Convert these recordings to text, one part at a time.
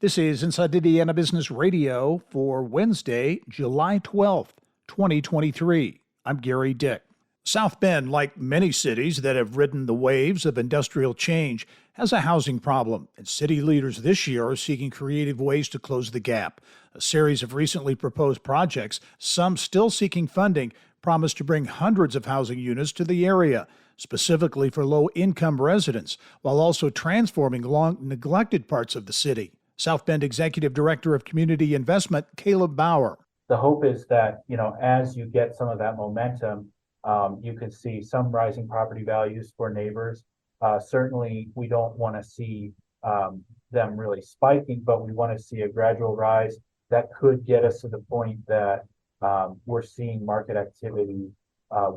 This is Inside Indiana Business Radio for Wednesday, July 12th, 2023. I'm Gary Dick. South Bend, like many cities that have ridden the waves of industrial change, has a housing problem, and city leaders this year are seeking creative ways to close the gap. A series of recently proposed projects, some still seeking funding, promise to bring hundreds of housing units to the area, specifically for low-income residents, while also transforming long-neglected parts of the city. South Bend Executive Director of Community Investment, Caleb Bauer. The hope is that, as you get some of that momentum, you could see some rising property values for neighbors. Certainly, we don't want to see them really spiking, but we want to see a gradual rise that could get us to the point that we're seeing market activity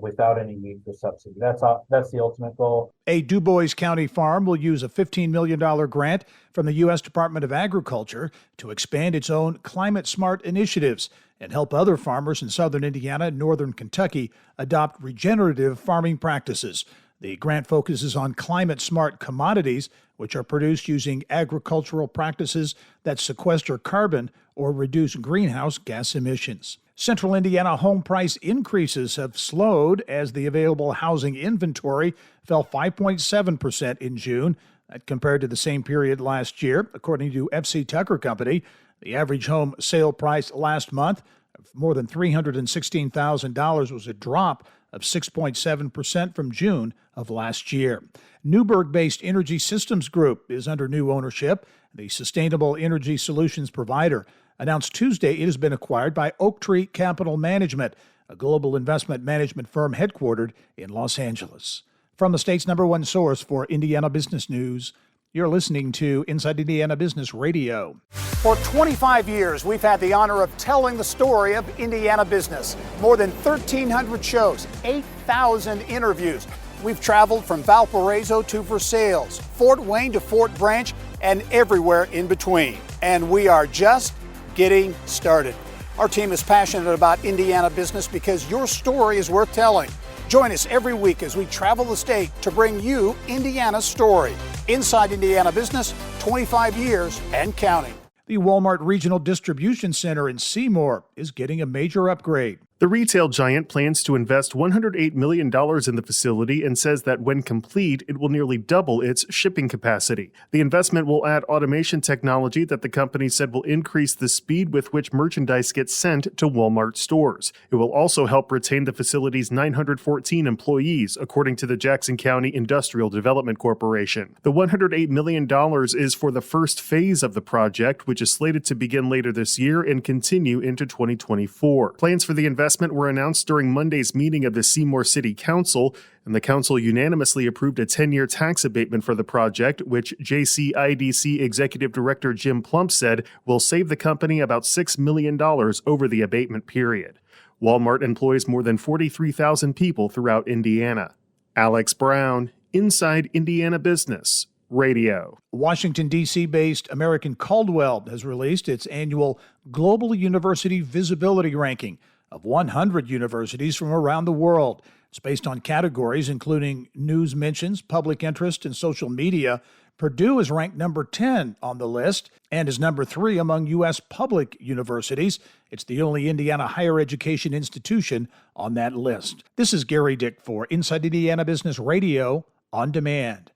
without any need for subsidy. That's the ultimate goal. A Dubois County farm will use a $15 million grant from the U.S. Department of Agriculture to expand its own climate-smart initiatives and help other farmers in southern Indiana and northern Kentucky adopt regenerative farming practices. The grant focuses on climate-smart commodities, which are produced using agricultural practices that sequester carbon or reduce greenhouse gas emissions. Central Indiana home price increases have slowed as the available housing inventory fell 5.7% in June. That compared to the same period last year. According to FC Tucker Company, the average home sale price last month of more than $316,000 was a drop of 6.7% from June of last year. Newburgh-based Energy Systems Group is under new ownership. The sustainable energy solutions provider announced Tuesday it has been acquired by Oaktree Capital Management, a global investment management firm headquartered in Los Angeles. From the state's #1 source for Indiana business news, you're listening to Inside Indiana Business Radio. For 25 years, we've had the honor of telling the story of Indiana business. More than 1,300 shows, 8,000 interviews. We've traveled from Valparaiso to Versailles, Fort Wayne to Fort Branch, and everywhere in between. And we are just getting started. Our team is passionate about Indiana business because your story is worth telling. Join us every week as we travel the state to bring you Indiana's story. Inside Indiana Business, 25 years and counting. The Walmart Regional Distribution Center in Seymour is getting a major upgrade. The retail giant plans to invest $108 million in the facility and says that when complete, it will nearly double its shipping capacity. The investment will add automation technology that the company said will increase the speed with which merchandise gets sent to Walmart stores. It will also help retain the facility's 914 employees, according to the Jackson County Industrial Development Corporation. The $108 million is for the first phase of the project, which is slated to begin later this year and continue into 2024. Plans for the investment were announced during Monday's meeting of the Seymour City Council, and the council unanimously approved a 10-year tax abatement for the project, which JCIDC Executive Director Jim Plump said will save the company about $6 million over the abatement period. Walmart employs more than 43,000 people throughout Indiana. Alex Brown, Inside Indiana Business Radio. Washington, D.C.-based American Caldwell has released its annual Global University Visibility Ranking of 100 universities from around the world. It's based on categories including news mentions, public interest, and social media. Purdue is ranked number 10 on the list and is number 3 among U.S. public universities. It's the only Indiana higher education institution on that list. This is Gary Dick for Inside Indiana Business Radio on Demand.